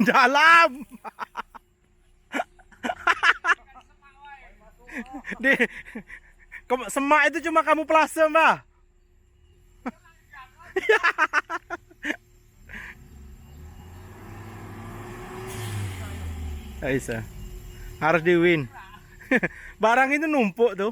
Dalam. Di semak itu cuma kamu plase, Mbak. Bisa. Harus di win. Barang itu numpuk tuh.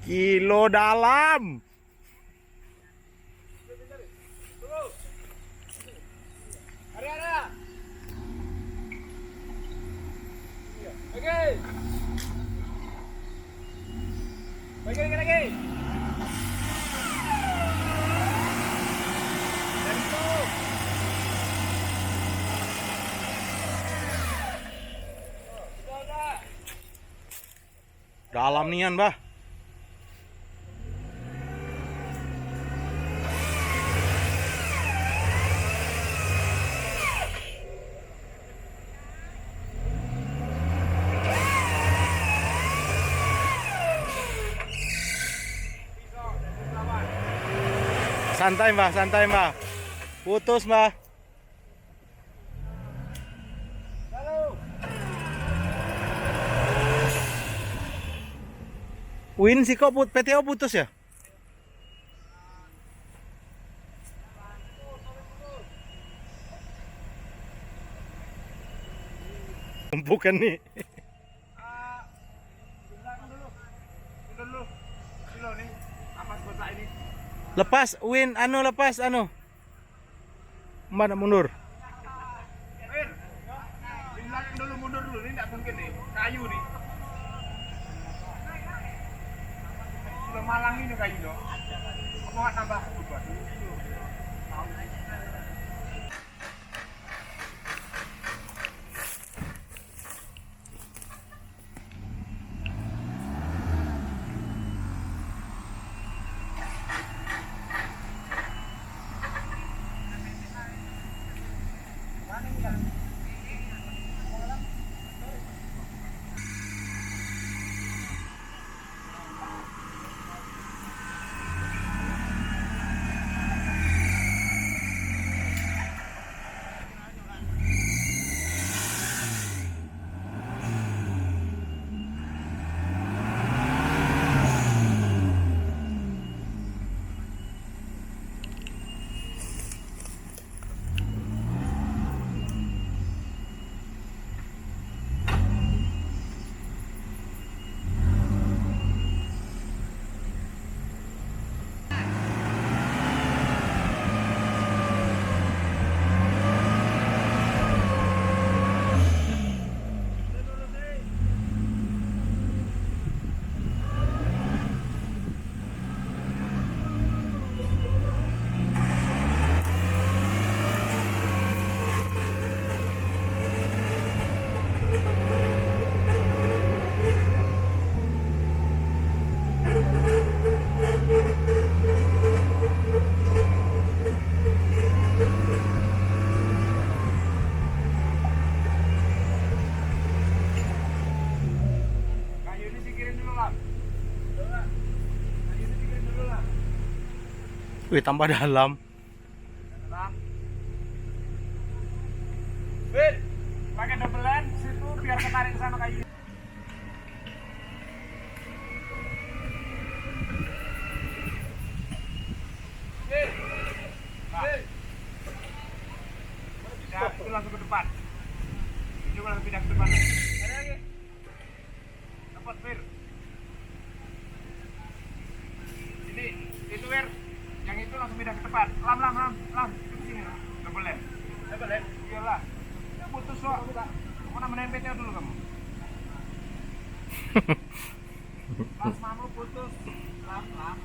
Kilo dalam. Lagi. Dalam nian, Bah. Santai, Mbah, santai, Mbah. Putus, Mbah. Win sih kok PTO putus ya? Bukan nih. Lepas Win lepas Mana mundur? Win, dulu mundur dulu, ini nggak mungkin nih, kayu nih. Sudah malang ini kayu loh. Apa nggak tambah beban? Wih, tambah dalam. Win, pakai double lens situ biar ketarik ke sana kayu. Pindah, itu langsung ke depan. Ini langsung pindah ke depan. Ada lagi. Dapat, Wir. Ini, itu Wir. Yang itu langsung pindah ke depan. Lam. Ke sini. Double lens. Double lens? Iyalah. Ya putus kok. Mana menempelnya dulu kamu? Plasmamu putus. Lam, lam.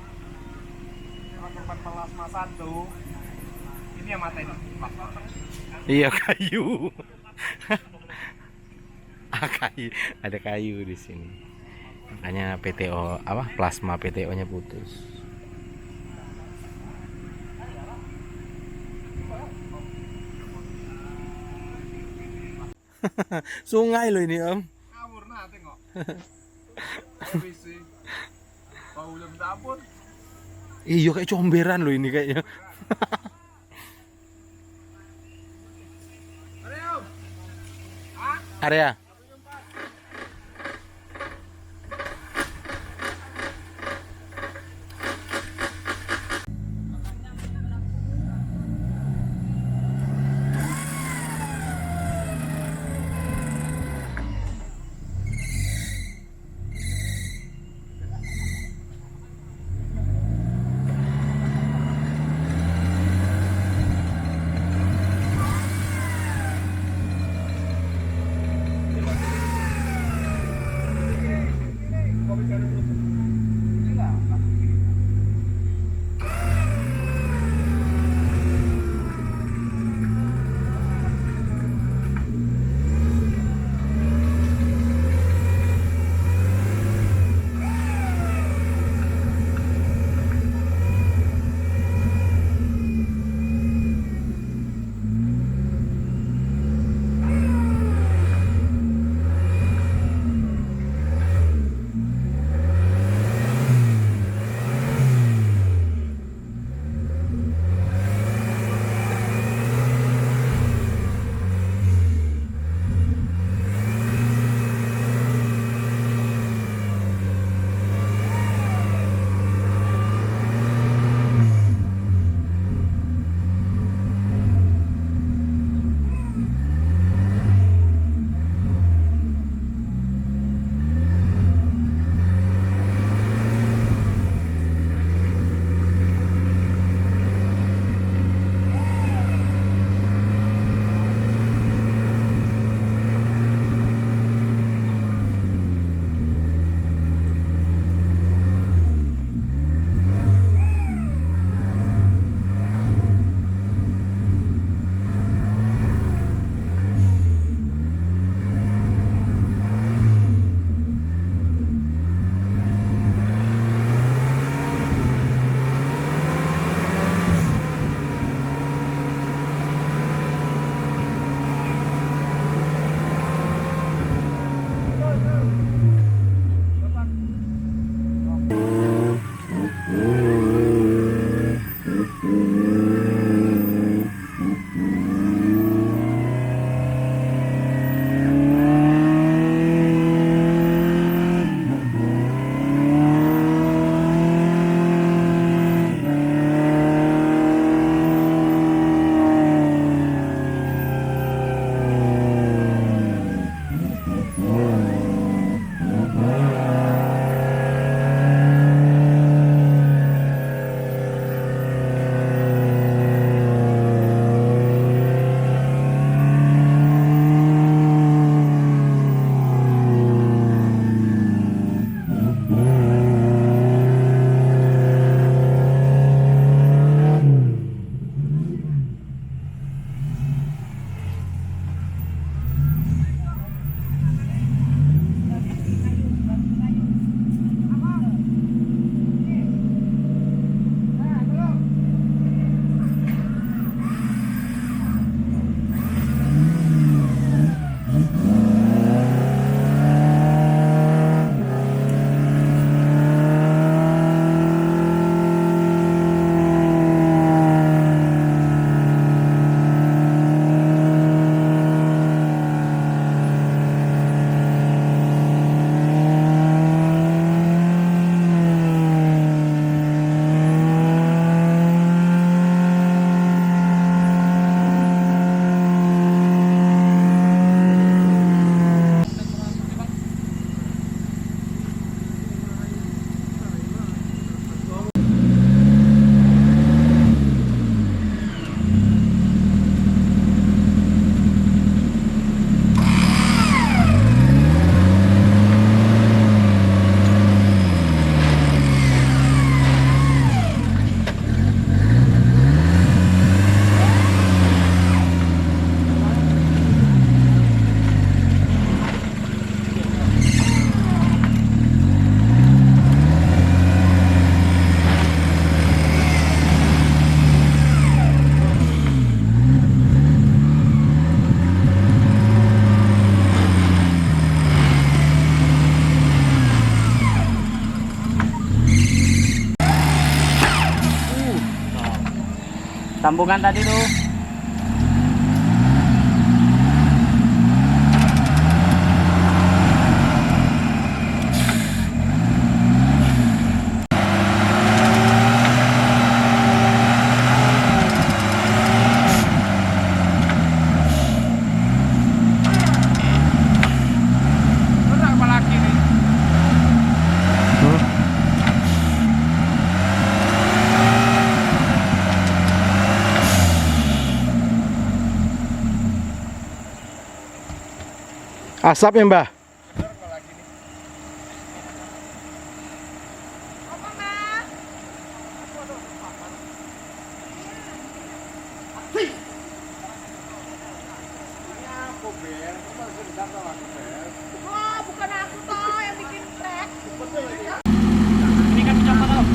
Korban plasma 1. Ini yang mata ini. Iya, kayu. Kayu, ada kayu di sini. Makanya PTO apa? Plasma PTO-nya putus. Sungai loh ini, Om. Ngawur nah tengok. Visi. Baunya minta ampun. Iya, kayak comberan loh ini kayaknya. Ayo. Ah, Area. Sambungan tadi tuh. Berat kepala laki nih. Asap ya Mbah? Berat kepala laki nih. Oh, bukan aku toh yang bikin trek. Ini kan siapa tau?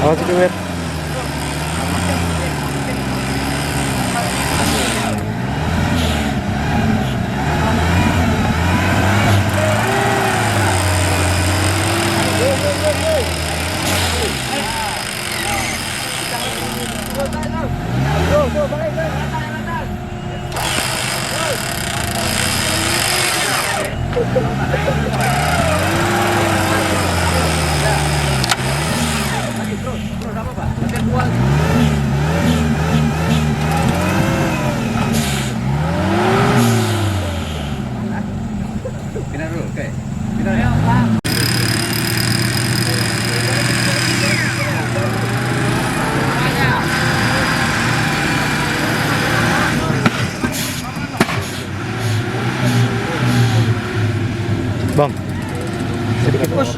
Awas itu Wir. Bang, sedikit push.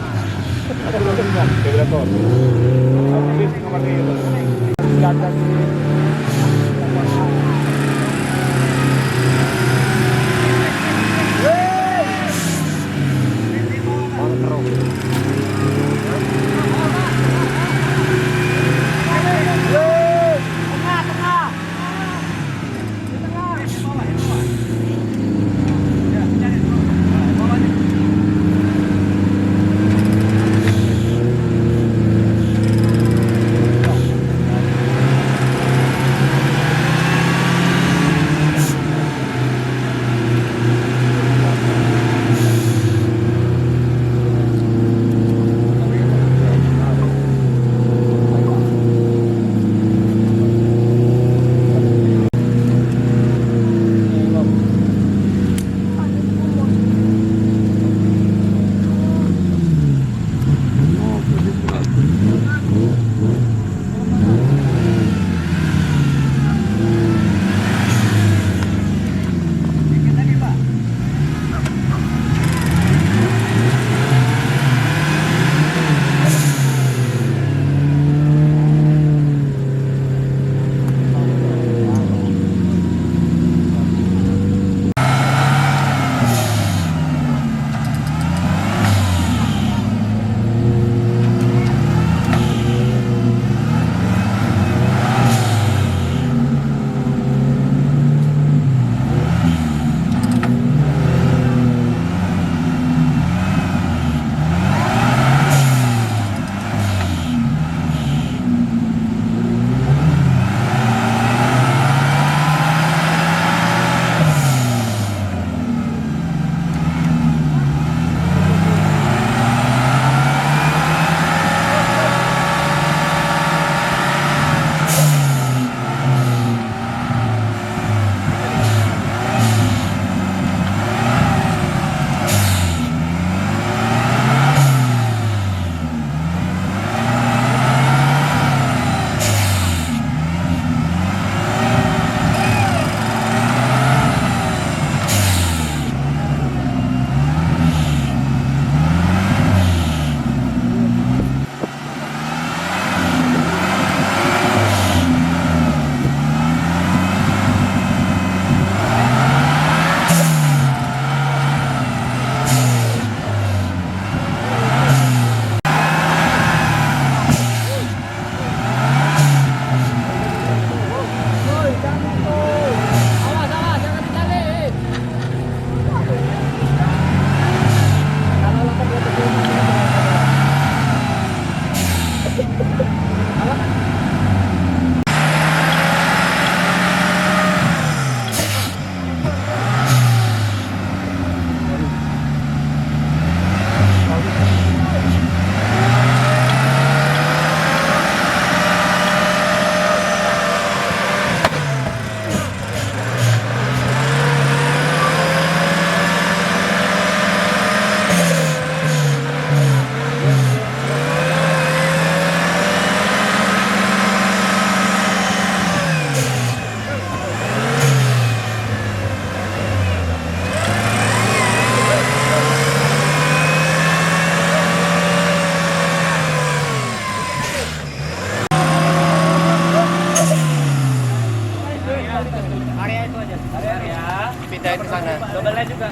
lain ke sana. Double line juga.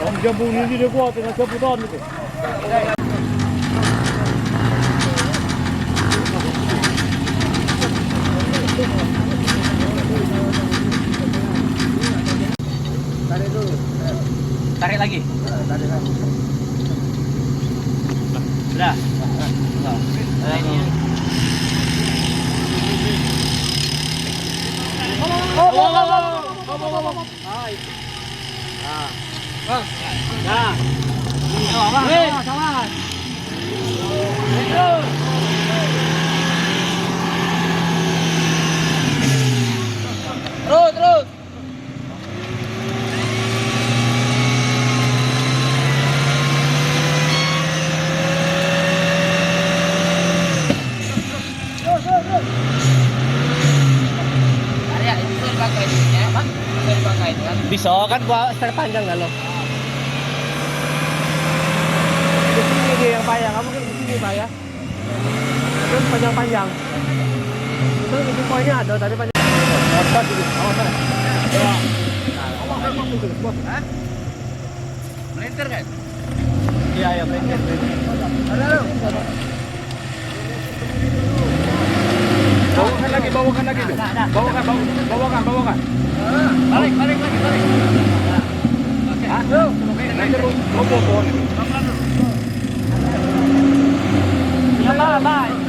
Om jambung ini dia kuat dengan sebutan itu. Tarik lagi. Sudah. Nah, ini. Terus. Arya, itu bisa dipakai ya, Bang? Bisa dipakai kan? Bisa kan gua setel panjang enggak lo? Di sini dia yang payah, kamu kan di sini payah. Terus panjang-panjang. Itu ujung poinnya ada tadi panjang. Awas gitu, awas. Hah? Melintir kan? Iya, melintir. Bawakan lagi tuh. Bawakan. Balik. Hah? Nanti roboh pohon itu. Ya, Pak.